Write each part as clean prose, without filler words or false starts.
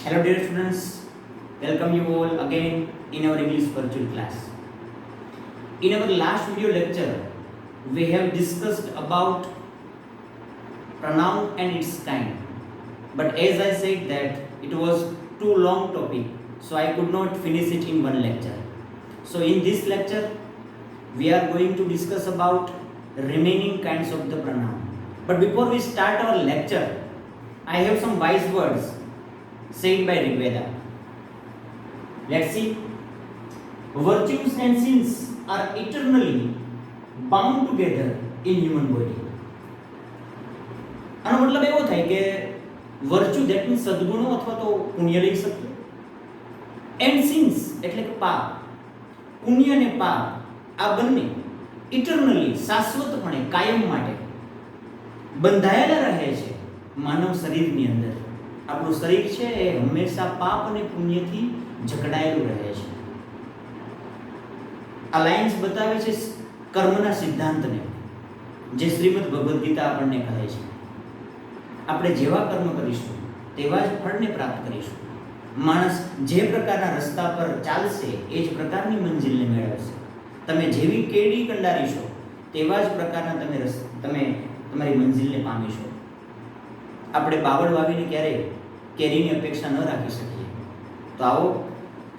Hello dear students, welcome you all again in our English virtual class. In our last video lecture, we have discussed about pronoun and its kind. But as I said that it was too long topic, so I could not finish it in one lecture. So in this lecture, we are going to discuss about remaining kinds of the pronoun. But before we start our lecture, I have some wise words said by Rigveda. Let's see. Virtues and sins are eternally bound together in human body. આનો મતલબ એવો થાય કે virtue that means સદગુણો અથવા તો પુણ્ય લઈ શકીએ, એન્ડ સિન્સ એટલે કે પાપ, પુણ્ય અને પાપ આ બંને ઇટરનલી શાશ્વતપણે કાયમ માટે બંધાયેલા રહે છે માનવ શરીરની અંદર. આપણું શરીર છે એ હંમેશા પાપ અને પુણ્યથી જકડાયેલું રહે છે. આ લાઇન્સ બતાવે છે કર્મના સિદ્ધાંતને, જે શ્રીમદ ભગવદ્ ગીતા આપણને કહે છે. આપણે જેવા કર્મ કરીશું તેવા જ ફળને પ્રાપ્ત કરીશું. માણસ જે પ્રકારના રસ્તા પર ચાલશે એ જ પ્રકારની મંજિલને મેળવશે. તમે જેવી કેડી કંડારીશો તેવા જ પ્રકારના તમે તમારી મંજિલને પામીશો. આપણે બાવળ વાવીને ક્યારેય કેરીની અપેક્ષા ન રાખી શકીએ. તો આવો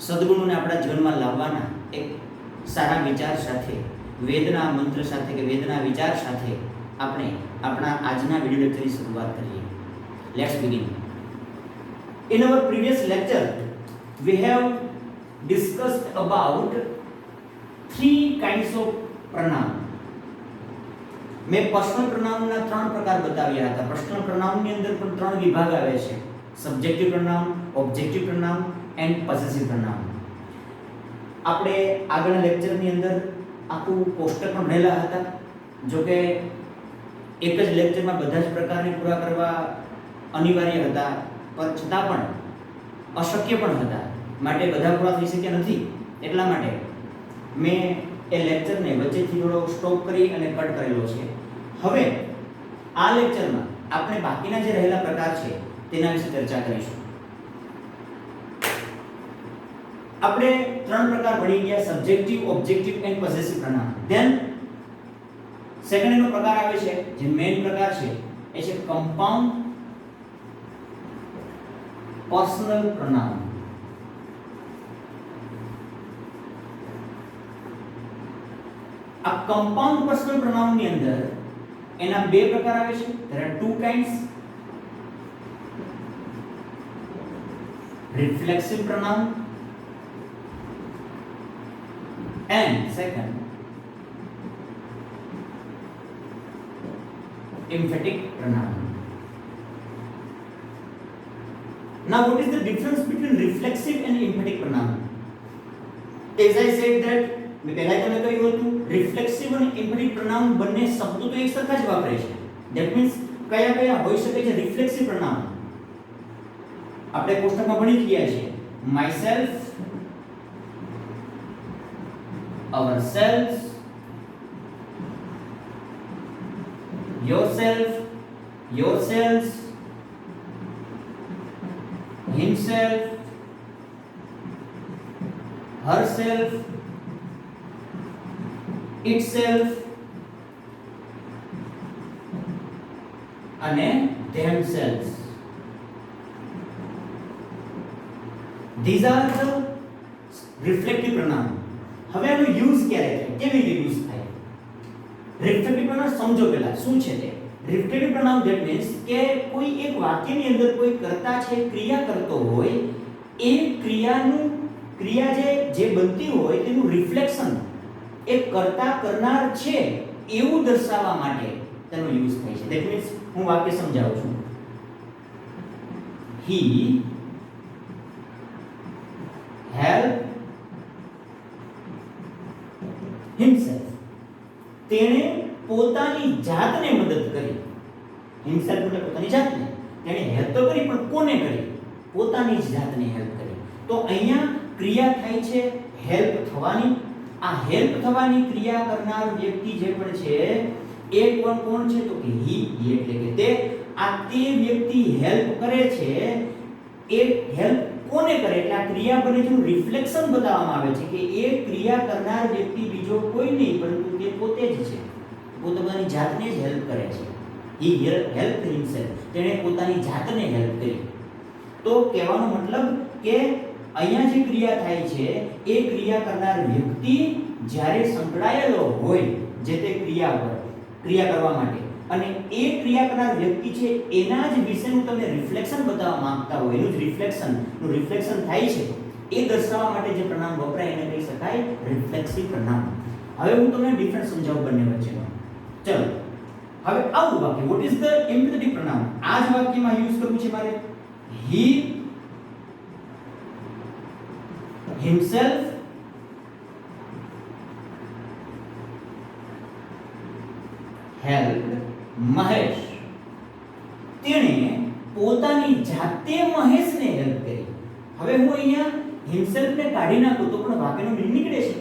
સદગુણોને આપણા જીવનમાં લાવવાના એક સારા વિચાર સાથે, વેદના મંત્ર સાથે કે વેદના વિચાર સાથે આપણે આપણા આજના વિડિયો લેક્ચરની શરૂઆત કરીએ. Let's begin. In our previous lecture we have discussed about three kinds of pronoun. મેં પર્સનલ પ્રોનાઉનના ત્રણ પ્રકાર બતાવ્યા હતા. પર્સનલ પ્રોનાઉનની અંદર પણ ત્રણ વિભાગ આવે છે: subjective pronoun, objective pronoun and possessive pronoun. આપણે આગળના લેક્ચરની અંદર આખું પોસ્ટર પણ ભણેલા હતા. જો કે એક જ લેક્ચરમાં બધા જ પ્રકારને પૂરા કરવા અનિવાર્ય હતા, પણ છતાં પણ અશક્ય પણ હતા, માટે બધા પૂરા થઈ શક્યા નથી. એટલા માટે મેં એ લેક્ચરને વચ્ચેથી થોડો સ્ટોપ કરી અને કટ કરેલો છે. હવે આ લેક્ચરમાં આપણે બાકીના જે રહેલા પ્રકાર છે તેના વિશે ચર્ચા કરીશું. આપણે ત્રણ પ્રકાર ભણી ગયા: subjective, objective and possessive pronoun. Then second એનો પ્રકાર આવે છે, જે મેઇન પ્રકાર છે એ છે કમ્પાઉન્ડ પર્સનલ પ્રોનાઉન. આ કમ્પાઉન્ડ પર્સનલ પ્રોનાઉન ની અંદર એના બે પ્રકાર આવે છે. there are two kinds: reflexive pronoun and second emphatic pronoun. Now what is the difference between reflexive and emphatic pronoun? As I said that મેં પહેલા તમને કહ્યું હતું, રિફ્લેક્સિવ અને ઇમ્પેરેટિવ પ્રોનાઉન બંને શબ્દો તો એક સરખા જ વાપરે છે. ધેટ મીન્સ કયા કયા હોઈ શકે છે રિફ્લેક્સિવ પ્રોનાઉન? આપણે કોષ્ટકમાં ભણી ગયા છીએ: myself, ourselves, yourself, yourselves, himself, herself, itself અને themselves. These are the reflective pronoun. હવે આનો યુઝ ક્યારે થાય, કેવી રીતે યુઝ થાય? રિફ્લેક્ટિવ પ્રોનાઉન સમજો પહેલા શું છે તે. રિફ્લેક્ટિવ પ્રોનાઉન ધેટ મીન્સ કે કોઈ એક વાક્યની અંદર કોઈ કર્તા છે, ક્રિયા કરતો હોય, એ ક્રિયા જે બનતી હોય તેનું રિફ્લેક્શન એ કર્તા કરનાર છે એવું દર્શાવવા માટે તેનો યુઝ થાય છે. ધેટ મીન્સ હું વાક્ય સમજાવું છું: he helped himself. તેણે પોતાની જાતને મદદ કરી. himself એટલે પોતાની જાતને. તેણે હેલ્પ તો કરી, પણ કોને કરી? પોતાની જ જાતને હેલ્પ કરી. તો અહીંયા ક્રિયા થાય છે હેલ્પ થવાની. આ હેલ્પ થવાની ક્રિયા કરનાર વ્યક્તિ જે પણ છે એ કોણ છે? તો કે હી એટલે કે તે. આ તે વ્યક્તિ હેલ્પ કરે છે એ હેલ્પ કોને કરે એટલે આ ક્રિયા બને જેનું રિફ્લેક્શન બતાવવામાં આવે છે કે એ ક્રિયા કરનાર વ્યક્તિ બીજો કોઈ નહીં પરંતુ તે પોતે જ છે, પોતાની જાતને જ હેલ્પ કરે છે. હી હેલ્પ હિમસેલ્ફ, તેણે પોતાની જાતને હેલ્પ કરી. તો કહેવાનો મતલબ કે અહીંયા જે ક્રિયા થાય છે એ ક્રિયા કરનાર વ્યક્તિ જ્યારે સંકળાયેલો હોય જે તે ક્રિયા કરવા માટે અને એ ક્રિયા કરનાર વ્યક્તિ છે એના જ વિશેનું તમે રિફ્લેક્શન બતાવવા માંગતા હોય, એનું જ રિફ્લેક્શન થાય છે એ દર્શાવવા માટે જે પ્રનામ વપરાય એને કહી શકાય રિફ્લેક્સિવ પ્રનામ. હવે હું તમને ડિફરન્સ સમજાવું બંને વચ્ચેનો. ચલો હવે આવું વાક્ય, વોટ ઇઝ ધ એમ્પેથેટિક પ્રનામ? આ જ વાક્યમાં યુઝ કરવું છે મારે. હી himself helped મહેશ. તેણે પોતાની જાતે મહેશને હેલ્પ કરી. હવે હું અહીંયા himself ને કાઢી નાખું તો પણ વાક્યનો મીનિંગ નીકળે છે.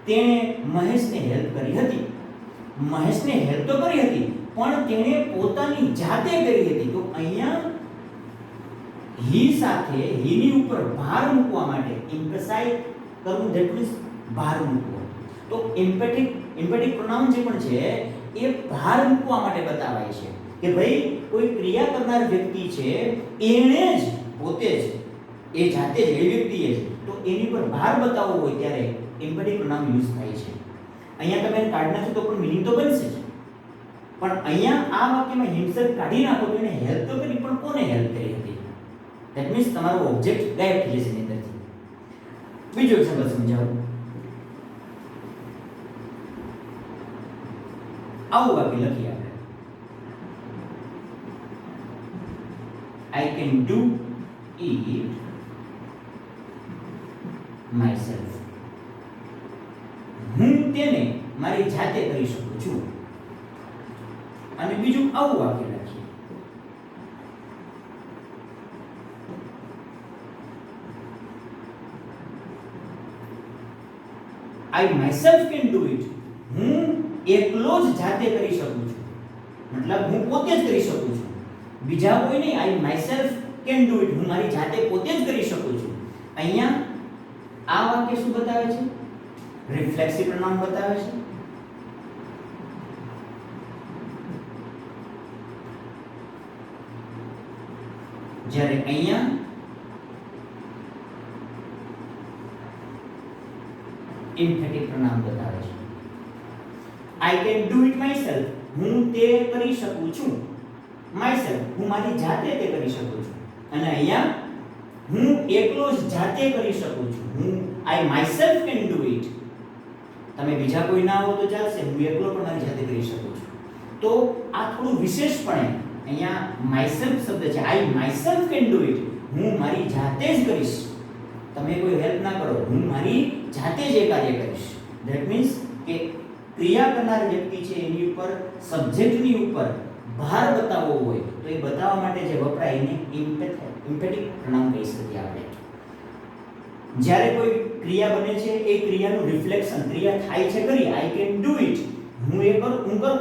તેણે મહેશને હેલ્પ કરી હતી. મહેશને હેલ્પ તો કરી હતી પણ તેણે પોતાની જાતે કરી હતી. તો અહીંયા હી સાથે હીની ઉપર ભાર મૂકવા માટે એમ્ફસાઇઝ કરવું, ધેટ મીન્સ ભાર મૂકવો. તો એમ્પેથેટિક પ્રોનાઉન જે પણ છે એ ભાર મૂકવા માટે બતાવાય છે કે ભાઈ કોઈ ક્રિયા કરનાર વ્યક્તિ છે એણે જ પોતે જ એ જાતે જ એ વ્યક્તિએ જ તો એની પર ભાર બતાવવો હોય ત્યારે એમ્પેથેટિક પ્રોનાઉન યુઝ થાય છે. અહીંયા તમે કાઢી નાખો તો પણ મીનિંગ તો બનશે જ, પણ અહીંયા આ વાક્યમાં હિમસેલ્ફ કાઢી નાખો તો એને હેલ્પ તો કરી પણ કોને હેલ્પ કરી હતી? ધેટ મીન્સ તમારો ઓબ્જેક્ટ ગાયબ થઈ જશે અંદરથી. બીજો એક્ઝામ્પલ સમજાવું. આવું વાક્ય લખીએ આપણે. I can do it myself. હું તેને મારી જાતે કરી શકું છું. અને બીજું આવું વાક્ય લખીએ. I myself can do it. હું એકલો જ જાતે કરી શકું છું. મતલબ હું પોતે જ કરી શકું છું, બીજા કોઈ નહીં. I myself can do it. હું મારી જાતે પોતે જ કરી શકું છું. અહીંયા આ વાક્ય શું બતાવે છે? રિફ્લેક્સિવ પ્રોનાઉન બતાવે છે. જ્યારે અહીંયા એમ્ફેટિક પ્રોનાઉન બતાવે છે. I can do it myself. હું તે કરી શકું છું. myself, હું મારી જાતે તે કરી શકું છું. અને અહીંયા હું એકલો જ જાતે કરી શકું છું. હું I myself can do it. તમે બીજા કોઈ ના હો તો ચાલશે, હું એકલો પણ મારી જાતે કરી શકું છું. તો આ થોડું વિશેષપણે અહીંયા myself શબ્દ છે. I myself can do it. હું મારી જાતે જ કરીશ. તમે કોઈ હેલ્પ ના કરો, હું મારી જાતે જ એ કાર્ય કરીશ. ધેટ મીન્સ કે ક્રિયા કરનાર વ્યક્તિ છે એની ઉપર સબ્જેક્ટની ઉપર ભાર બતાવવો હોય તો એ બતાવવા માટે જે વપરાય એને એમ્પેથેટિક પ્રોનાઉન કહી શકીએ આપણે. જ્યારે કોઈ ક્રિયા બને છે એ ક્રિયાનું રિફ્લેક્શન, ક્રિયા થાય છે કરી. I can do it. હું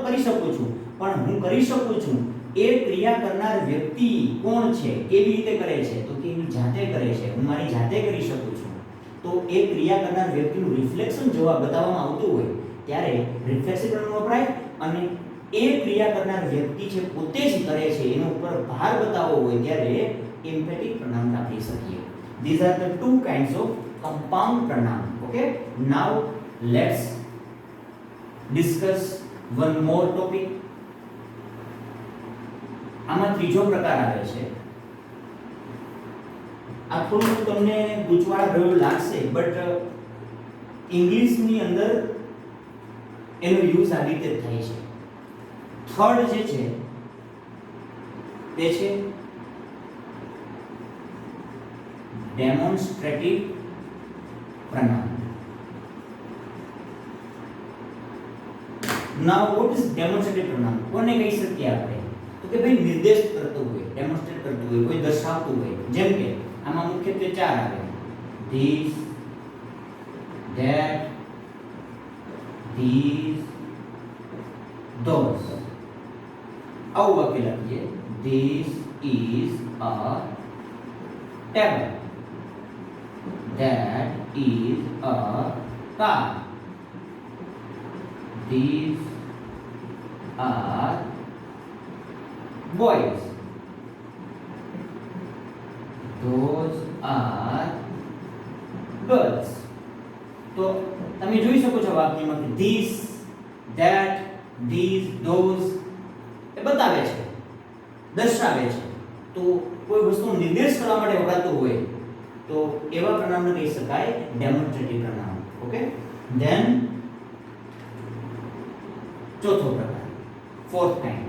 કરી શકું છું. પણ હું કરી શકું છું એ ક્રિયા કરનાર વ્યક્તિ કોણ છે, કેવી રીતે કરે છે? તો કે એની જાતે કરે છે. હું મારી જાતે કરી શકું છું. તો એ ક્રિયા કરનાર વ્યક્તિનું રિફ્લેક્શન જોવા બતાવવામાં આવતું હોય ત્યારે રિફ્લેક્સિવ પ્રોનાઉન વપરાય. અને એ ક્રિયા કરનાર વ્યક્તિ છે પોતે જ કરે છે એના ઉપર ભાર બતાવવો હોય ત્યારે એમ્ફેટિક પ્રોનાઉન આપી શકીએ. These are the two kinds of compound pronoun. Okay, now let's discuss one more topic. આમાં ત્રીજો પ્રકાર આવે છે. આ થોડું તમને ગૂંચવાડા ભર્યું લાગશે, બટ ઇંગ્લિશની અંદર એનો યુઝ આ રીતે થાય છે. થર્ડ જે છે તે છે ડેમોન્સ્ટ્રેટિવ pronoun. Now what is demonstrative pronoun? કોને કહી શકીએ આપણે? તો કે ભાઈ નિર્દેશ કરતું હોય, ડેમોન્સ્ટ્રેટ કરતું હોય, કોઈ દર્શાવતું હોય. જેમ કે આમાં મુખ્યત્વે ચાર આવે: this, that, these, those. આવું વાક્ય લખીએ: this is a table. That is a car. These are boys. Those are girls. તો તમે જોઈ શકો છો વાક્યમાં કે these, that, these, those એ બતાવે છે, દર્શાવે છે. તો કોઈ વસ્તુનો નિર્દેશ કરવા માટે વપરાતું હોય તો એવા પ્રનામને કહી શકાય ડેમોન્સ્ટ્રેટિવ પ્રનામ. ઓકે, ધેન ચોથો પ્રકાર, fourth kind.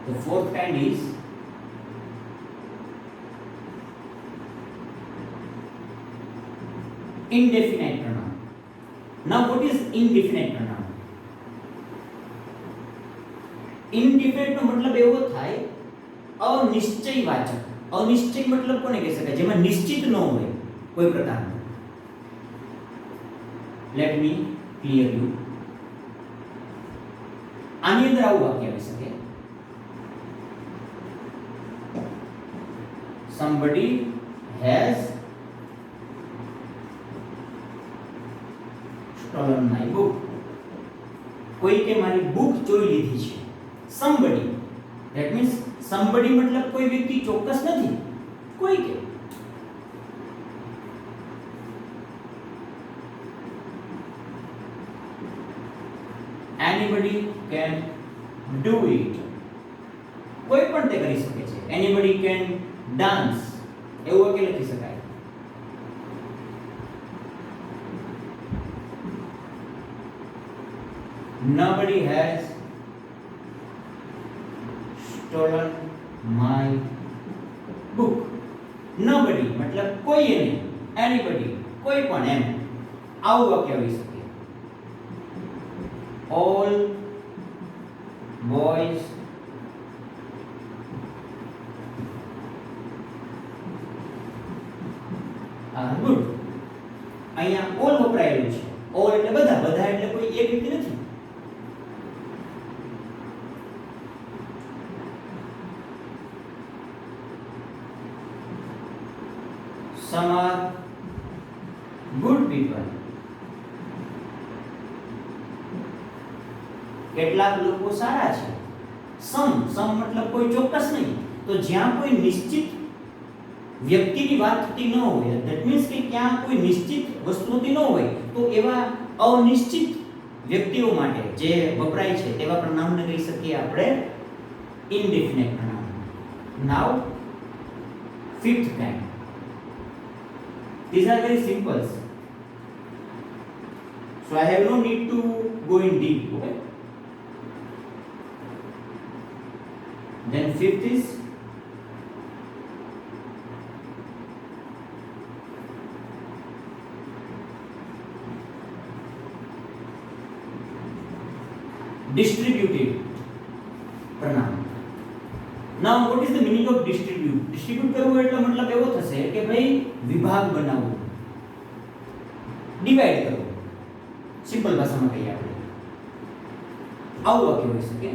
The fourth kind is indefinite pronoun. Now what is indefinite pronoun? Indefinite નો મતલબ એવો થાય અનિશ્ચયવાચક. અનિશ્ચય મતલબ કોને કહી શકાય? જેમાં નિશ્ચિત ન હોય કોઈ પ્રકારનો. Let me clear you. આની અંદર આવું વાક્ય આવી શકે, somebody has stolen my book. કોઈ કે મારી બુક ચોરી લીધી છે. somebody, that means somebody मतलब कोई व्यक्ति ચોક્કસ નથી, કોઈ કે. anybody can do it. કોઈ પણ તે કરી શકે છે. anybody can dance, એવું વાક્ય લખી શકાય. nobody has stolen my book. nobody मतलब કોઈ નહીં, anybody કોઈ પણ, એમ આવું વાક્ય આવી શકે. all boys are good. અહીંયા all વપરાયેલું છે. all એટલે બધા, બધા એટલે કોઈ એક વ્યક્તિ નથી. some are good people. કેટલાક લોકો સારા છે. સમ મતલબ કોઈ ચોક્કસ નહીં. તો જ્યાં કોઈ નિશ્ચિત વ્યક્તિની વાત થતી ન હોય, ધેટ મીન્સ કે ક્યાં કોઈ નિશ્ચિત વસ્તુથી ન હોય, તો એવા અનિશ્ચિત વ્યક્તિઓ માટે જે વપરાય છે તેવા પ્રનામને કહી શકીએ આપણે ઇનડિફિનિટ પ્રનામ. નાઉ fifth kind. These are very simple, so I have no need to go in deep. Okay, then fifth is distributive pronoun. Now what is the meaning of distribute? Distribute કરવું એટલે મતલબ એવો થશે કે ભાઈ વિભાગ બનાવવો, ડિવાઇડ કરવો. સિમ્પલ ભાષામાં કહીએ આપણે આવું વાક્ય હોઈ શકે.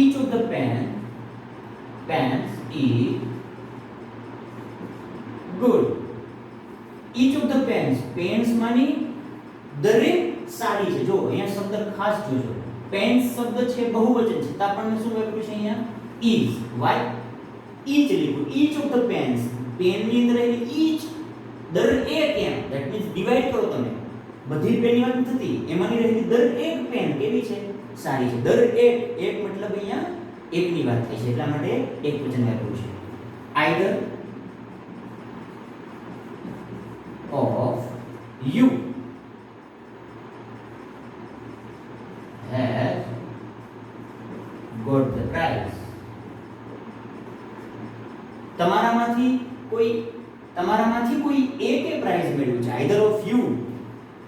each of the pens is good. each of the pens માની દરેક સારી છે. જો અહીંયા શબ્દ ખાસ જોજો, પેન્સ શબ્દ છે બહુવચન છે, તો આપણને શું લખ્યું છે અહીંયા? is. why each લીધું? each of the pens, pen ની અંદર રહેલી each, દરેક એમ, that means ડિવાઇડ કરો તમે. બધી પેનની વાત નથી, એમાંની રહેલી દરેક પેન કેવી છે? સારી છે. દરેક એક મતલબ અહીંયા એકની વાત થઈ છે, એટલા માટે એક વચન વાપર્યું છે. either of you has got the prize. તમારામાંથી કોઈ એકે પ્રાઇઝ મેળવ્યું છે. either of you,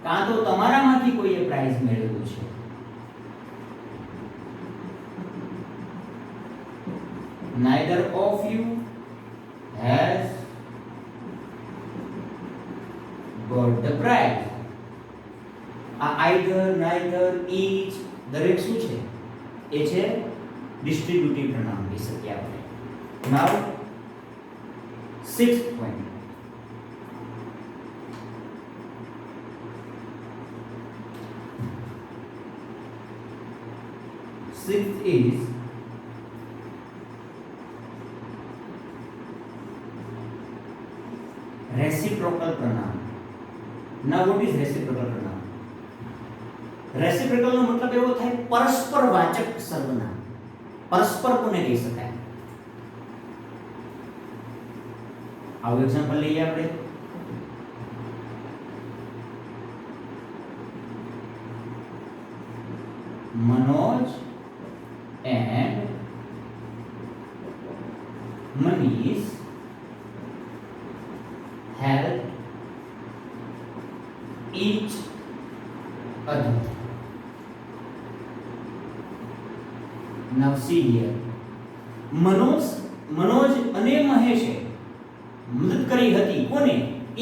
કાં તો તમારામાંથી કોઈએ પ્રાઇઝ મેળવ્યું છે. neither of you has got the prize. આ either, neither, each દરેક શું છે? એ છે ડિસ્ટ્રીબ્યુટિવ પ્રનામ કહી શકીએ આપણે. નાઉ 6th point. Sixth is reciprocal pronoun. Now what is reciprocal pronoun? Reciprocal નો મતલબ એવો થાય પરસ્પર વાચક સર્વનામ. પરસ્પર કોને કહી શકાય? આવું એક્ઝામ્પલ લઈએ આપણે. Manoj and Manish help each other. Now see here. Manoj અને મહેશે મદદ કરી હતી કોને?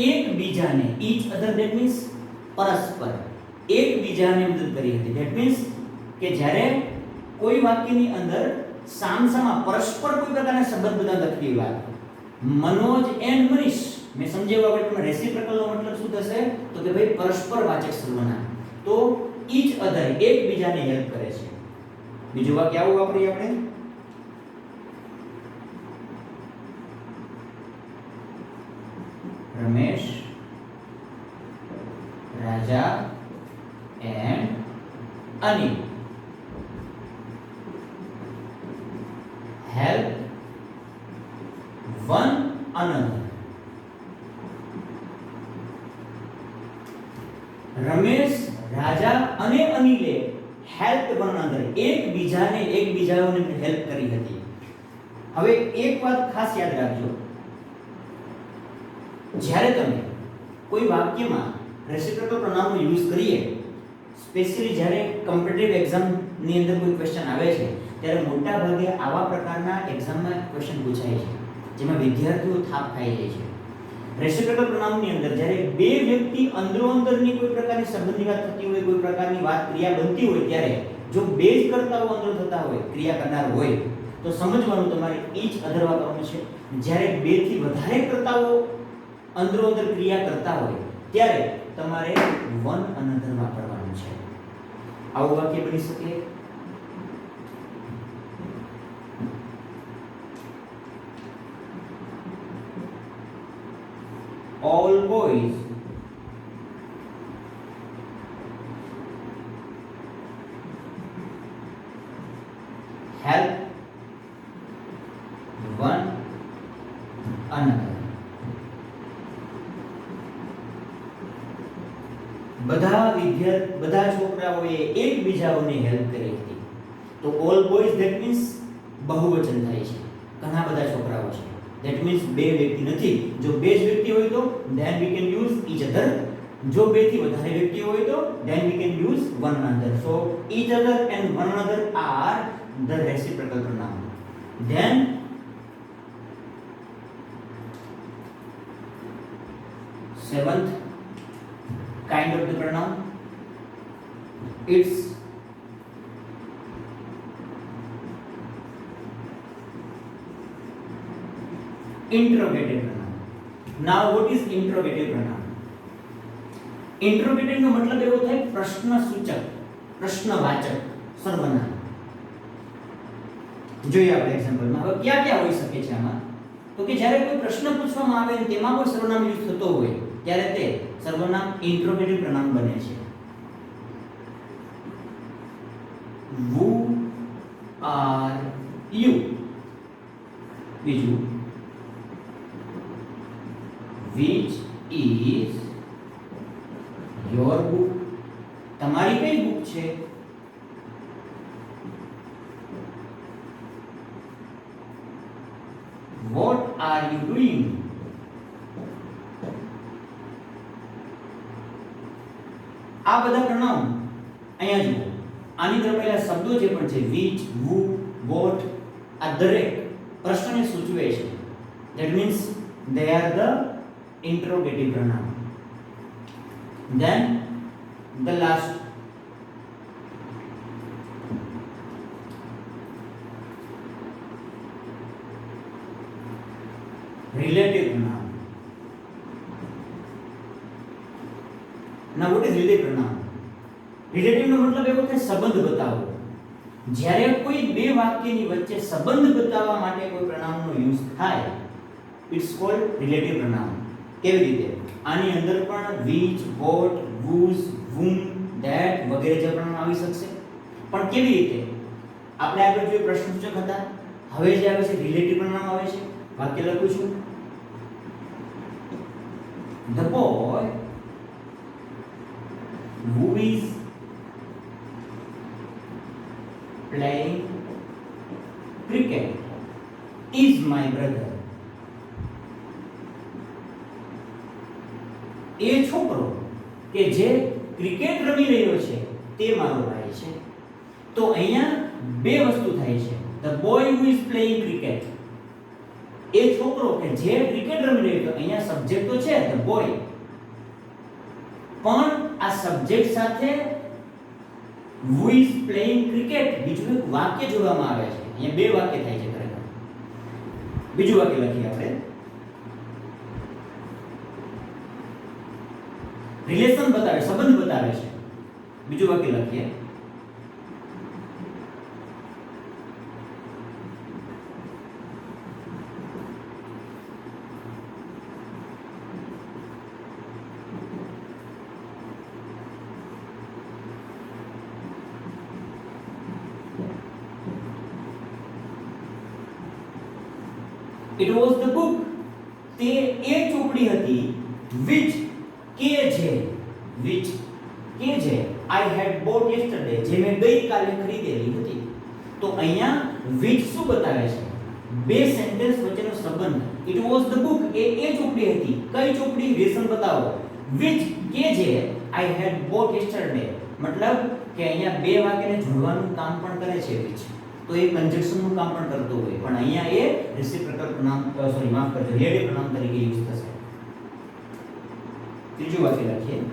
એકબીજાને. each other that means પરસ્પર. એકબીજાને મદદ કરી હતી. that means કે જ્યારે કોઈ વાક્યની અંદર સામસામા પરસ્પર કોઈ પ્રકારના સંબંધ બધા લખતી વાત, મનોજ એન્ડ મનીષ મેં સમજાવ્યું આપણે તમને રેસિપ્રોકલ નો મતલબ શું થશે? તો કે ભાઈ પરસ્પર વાચક સર્વનામ. તો ઈચ અધર એકબીજાને હેલ્પ કરે છે. બીજું વાક્ય આવું વાપરીએ આપણે. Ramesh, Raja and Anil help one another. Ramesh, Raja અને અનિલે હેલ્પ વન અનધર એકબીજાને હેલ્પ કરી હતી. હવે એક વાત ખાસ યાદ રાખજો, જ્યારે તમે કોઈ વાક્યમાં રેસિપ્રોકલ પ્રોનાઉનનો યુઝ કરીએ, સ્પેશિયલી જ્યારે કોમ્પિટિટિવ એક્ઝામ ની અંદર કોઈ ક્વેશ્ચન આવે છે ત્યારે મોટા ભાગે આવા પ્રકારના એક્ઝામમાં ક્વેશ્ચન પૂછાય છે જેમાં વિદ્યાર્થીઓ થાપ ખાઈ જાય છે. રેસિપ્રોકલ પ્રોનાઉનની અંદર જ્યારે બે વ્યક્તિ અંદરોઅંદરની કોઈ પ્રકારની સંબંધની વાત થતી હોય, કોઈ પ્રકારની વાત ક્રિયા બનતી હોય, ત્યારે જો બે જ કર્તાઓ અંદર થતા હોય, ક્રિયા કરનાર હોય, તો સમજવાનું તમારે ઈચ અધર વાપરવાનું છે. જ્યારે બે થી વધારે કર્તાઓ અંદરોઅંદર ક્રિયા કરતા હોય ત્યારે તમારે વન અનધર વાપરવાનું છે. આવું વાક્ય બની શકે. all boys help one another. બધા છોકરાઓએ એકબીજાને હેલ્પ કરી હતી. તો all boys that means બહુવચન થાય છે, ઘણા બધા છોકરાઓ છે. that means બે વ્યક્તિ નથી. જો બે જ વ્યક્તિ હોય તો then we can use each other. જો બે થી વધારે વ્યક્તિ હોય તો then we can use one another. so each other and one another are the reciprocal pronoun. then seventh kind of the pronoun, it's interrogative pronoun. now what is interrogative pronoun? interrogative નો મતલબ એવો થાય પ્રશ્નસૂચક, પ્રશ્નવાચક સર્વનામ. જોઈએ આપણે એક્ઝામ્પલમાં. હવે ક્યાં ક્યાં હોઈ શકે છે આમાં? તો કે જ્યારે કોઈ પ્રશ્ન પૂછવામાં આવે અને તેમાં કોઈ સર્વનામ યુઝ થતો હોય ત્યારે તે સર્વનામ ઇન્ટ્રોગેટિવ પ્રનામ બને છે. who are you? બીજું which is your book? તમારી કઈ બુક છે? what are you doing? આ બધા પ્રનામ અહીંયા જુઓ. આની અંદર પહેલા શબ્દો જે પણ છે which, who, what, આ દરેક પ્રશ્નને સૂચવે છે. That means they are the interrogative pronoun. Then the last relative pronoun. Now what is relative pronoun? Relative નો મતલબ એવો કે સંબંધ બતાવવો. જ્યારે કોઈ બે વાક્યની વચ્ચે સંબંધ બતાવવા માટે કોઈ પ્રનાઉનનો યુઝ થાય, ઇટ્સ કોલ્ડ રિલેટિવ પ્રનાઉન. કેવી રીતે? આની અંદર પણ which, what, whose, whom, that વગેરે જે પ્રનાઉન આવી શકશે. પણ કેવી રીતે? આપણે આગળ જે પ્રશ્નસૂચક હતા, હવે જે આવે છે રિલેટિવ પ્રનાઉન આવે છે. વાક્ય લખું છું. The boy who is playing cricket is my brother. એ છોકરો કે જે ક્રિકેટ રમી રહ્યો છે તે મારો ભાઈ છે. તો અહીંયા બે વસ્તુ થાય છે. The boy who is playing cricket, એ છોકરો કે જે ક્રિકેટ રમી રહ્યો છે, અહીંયા સબ્જેક્ટ તો છે the boy, પણ આ સબ્જેક્ટ સાથે who is playing cricket બીજું એક વાક્ય જોડવામાં આવે છે. અહીંયા બે વાક્ય થાય છે ખરેખર. બીજું વાક્ય લખીએ આપણે. રિલેશન બતાવે, સંબંધ બતાવે છે. બીજું વાક્ય લખીએ. It was the book, તે એ ચોપડી હતી, which કે જે I had bought yesterday, જે મેં ગઈકાલે ખરીદેલી હતી. તો અહીંયા which શું બતાવે છે? બે સેન્ટેન્સ વચ્ચેનો સંબંધ. It was the book, એ ચોપડી હતી. કઈ ચોપડી? રિલેશન બતાવો. which કે જે I had bought yesterday, મતલબ કે અહીંયા બે વાક્યને જોડવાનું કામ પણ કરે છે which. તો એ કન્જક્શન નું કામ પણ કરતો હોય, પણ અહીંયા એ રેસિપ્રોકલ પ્રનાઉન, સોરી માફ કરજો, રિલેટિવ પ્રનાઉન તરીકે યુઝ થશે. ત્રીજું વાક્ય લખીએ.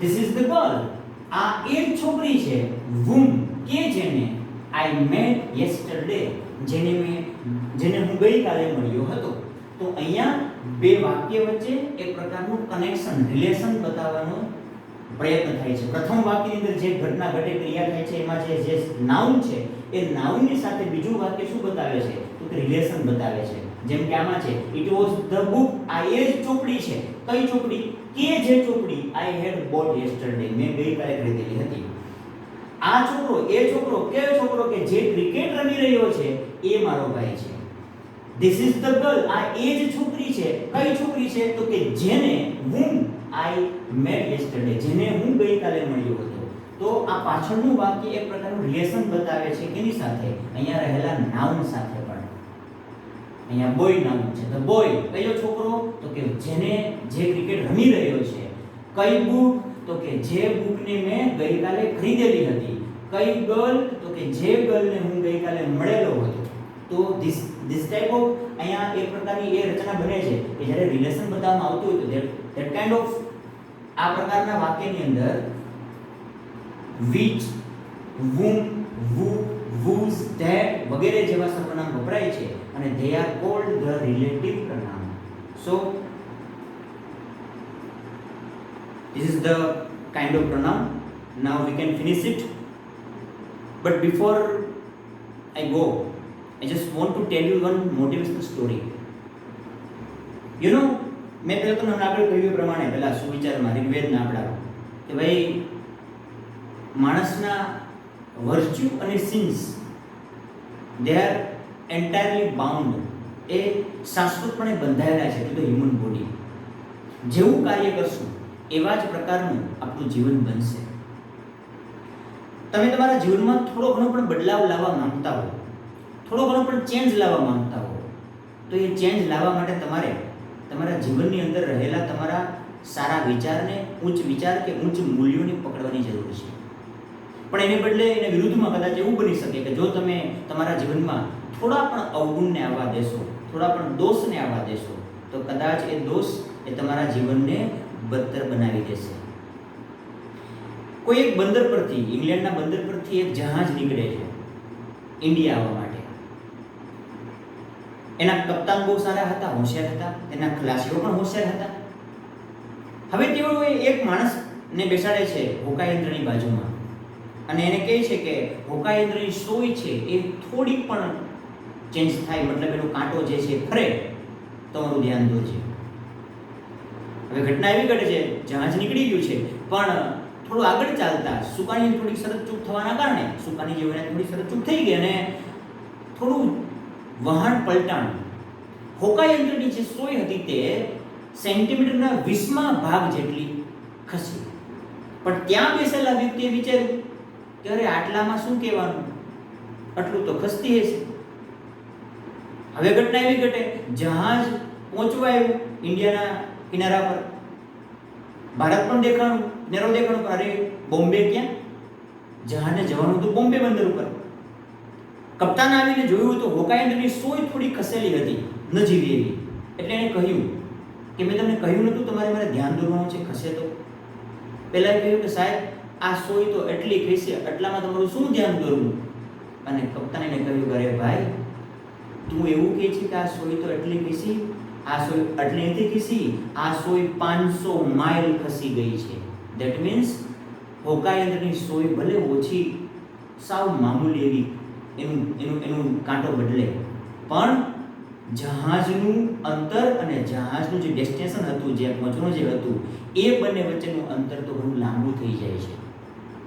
This is the girl. આ એ છોકરી છે whom કે જેને I met yesterday, જેને હું ગઈકાલે મળ્યો હતો. તો અહીંયા બે વાક્ય વચ્ચે એક પ્રકારનું કનેક્શન, રિલેશન બતાવવાનો પ્રયત્ન થાય છે. પ્રથમ વાક્યની અંદર જે ઘટના ઘટે, ક્રિયા થાય છે, એમાં જે નાઉન છે એ નાઉનની સાથે બીજું વાક્ય શું બતાવે છે? તો કે રિલેશન બતાવે છે. જેમ કે આમાં છે it was the book, આ એ જ ચોપડી છે. કઈ ચોપડી? કે જે ચોપડી I had bought yesterday, મેં ગઈકાલે ખરીદેલી હતી. આ છોકરો, એ છોકરો, કયો છોકરો કે જે ક્રિકેટ રમી રહ્યો છે એ મારો ભાઈ છે. This is the girl, આ એ જ છોકરી છે. કઈ છોકરી છે? તો કે જેને whom I met yesterday, જેને હું ગઈકાલે મળ્યો હતો. તો આ પાછળનું વાક્ય એક પ્રકારનું રિલેશન બતાવે છે કેની સાથે? અહીંયા રહેલા નાઉન સાથે. અહીંયા બોય નામ છે. ધ બોય કયો છોકરો? તો કે જેને જે ક્રિકેટ રમી રહ્યો છે. કઈ બુક? તો કે જે બુકને મેં ગઈકાલે ખરીદેલી હતી. કઈ ગર્લ? તો કે જે ગર્લને હું ગઈકાલે મળેલો હતો. તો ધીસ ટાઈપ ઓફ અહીંયા એક પ્રકારની એ રચના બને છે કે જ્યારે રિલેશન બતાવવામાં આવતું હોય તો ધેટ કાઇન્ડ ઓફ આ પ્રકારના વાક્યની અંદર which, whom, who, whose, that વગેરે જેવા સર્વનામ વપરાય છે અને they are called the relative pronoun. So this is the kind of pronoun. Now we can finish it, but before I go, I just want to tell you one motivational story. You know, મેં પહેલા તમને આગળ કહ્યું પ્રમાણે પહેલા સુવિચારમાં ઋગ્વેદના આપણા કે ભાઈ માણસના વર્ચ્યુ અને since they are entirely bound, એ શાશ્વતપણે બંધાયેલા છે ટુ ધ હ્યુમન બોડી. જેવું કાર્ય કરશું એવા જ પ્રકારનું આપણું જીવન બનશે. તમે તમારા જીવનમાં થોડો ઘણો પણ બદલાવ લાવવા માંગતા હો, થોડો ઘણો પણ ચેન્જ લાવવા માંગતા હો, તો એ ચેન્જ લાવવા માટે તમારે તમારા જીવનની અંદર રહેલા તમારા સારા વિચારને, ઉચ્ચ વિચાર કે ઉચ્ચ મૂલ્યોને પકડવાની જરૂર છે. પણ એને બદલે એને વિરુદ્ધમાં કદાચ એવું બની શકે કે જો તમે તમારા જીવનમાં થોડા પણ અવગુણને આવવા દેશો, થોડા પણ દોષને આવવા દેશો, તો કદાચ એ દોષ એ તમારા જીવનને બદતર બનાવી દેશે. કોઈ એક બંદર પરથી, ઇંગ્લેન્ડના બંદર પરથી એક જહાજ નીકળે છે ઇન્ડિયા આવવા માટે. એના કપ્તાન બહુ સારા હતા, હોશિયાર હતા, તેના ખલાસીઓ પણ હોશિયાર હતા. હવે તેઓ એક માણસને બેસાડે છે હોકાયંત્રની બાજુમાં અને એને કહે છે કે હોકાયંત્રની સોય છે એ થોડી પણ ચેન્જ થાય, મતલબ એનો કાંટો જે છે ફરે તો મારું ધ્યાન દોરજે. હવે ઘટના એવી ઘટે છે, જહાજ નીકળી ગયું છે, પણ થોડું આગળ ચાલતા સુકાની થોડી સરતચૂક થવાના કારણે સુકાની જેવી થોડી સરતચૂક થઈ ગઈ અને થોડું વહાણ પલટાણ. હોકાયંત્રની જે સોય હતી તે સેન્ટીમીટરના 20મા ભાગ જેટલી ખસી. પણ ત્યાં બેસેલા વ્યક્તિએ વિચાર્યું કે અરે આટલામાં શું કહેવાનું, આટલું તો ખસતી હશે. હવે ઘટના એવી ઘટે, જહાજ પહોંચવા આવ્યું ઇન્ડિયાના કિનારા પર, ભારત પણ દેખાણું, નેરો દેખાણું, અરે બોમ્બે ક્યાં? જહાજને જવાનું હતું બોમ્બે બંદર ઉપર. કપ્તાન આવીને જોયું તો હોકાયંત્રની સોય થોડી ખસેલી હતી, નજીવી એવી. એટલે એણે કહ્યું કે મેં તમને કહ્યું નતું તમારે મારે ધ્યાન દોરવાનું છે, ખસે તો. પહેલા કહ્યું કે સાહેબ આ સોય તો એટલી ખસી, એટલામાં તમારું શું ધ્યાન દોરવું? અને કપ્તાને કહ્યું કે અરે ભાઈ તું એવું કહે છે કે આ સોય તો એટલી ખસી, આ સોય એટલી નથી ખસી, આ સોય 500 માઇલ ખસી ગઈ છે. ધેટ મીન્સ હોકાયંત્રની સોય ભલે ઓછી, સાવ મામૂલી એવી એનું કાંટો બદલે, પણ જહાજનું અંતર અને જહાજનું જે ડેસ્ટિનેશન હતું, જે પહોંચવાનું જે હતું, એ બંને વચ્ચેનું અંતર તો ઘણું લાંબુ થઈ જાય છે.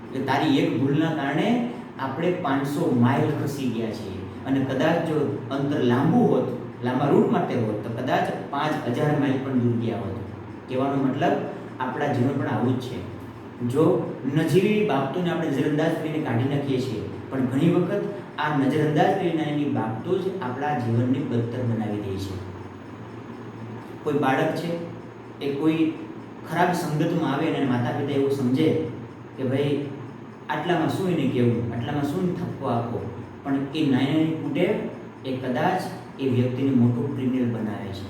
એટલે તારી એક ભૂલના કારણે આપણે 500 માઇલ ખસી ગયા છીએ. અને કદાચ જો અંતર લાંબુ હોત, લાંબા રૂટ માટે હોત, તો કદાચ 5000 માઇલ પણ દૂર ગયા હોત. કહેવાનો મતલબ આપણા જીવન પણ આવું જ છે. જો નજીવી બાબતોને આપણે નજરઅંદાજ કરીને કાઢી નાખીએ છીએ, પણ ઘણી વખત આ નજરઅંદાજ કરીને બાબતો જ આપણા જીવનને બદતર બનાવી દે છે. કોઈ બાળક છે એ કોઈ ખરાબ સંગતમાં આવે અને માતા પિતા એવું સમજે કે ભાઈ આટલામાં શું એને કહેવું, આટલામાં શું થપ્પો આપો, પણ એ નાની કુટેવ એ કદાચ એ વ્યક્તિને મોટો ક્રિમિનલ બનાવે છે.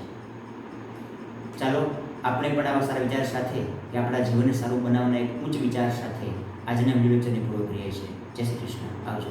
ચાલો આપણે પણ આવા સારા વિચાર સાથે કે આપણા જીવનને સારું બનાવવાના એક ઉચ્ચ વિચાર સાથે આજના વિડીયો લેક્ચરને પૂરો કરીએ છીએ. જય શ્રી કૃષ્ણ. આવજો.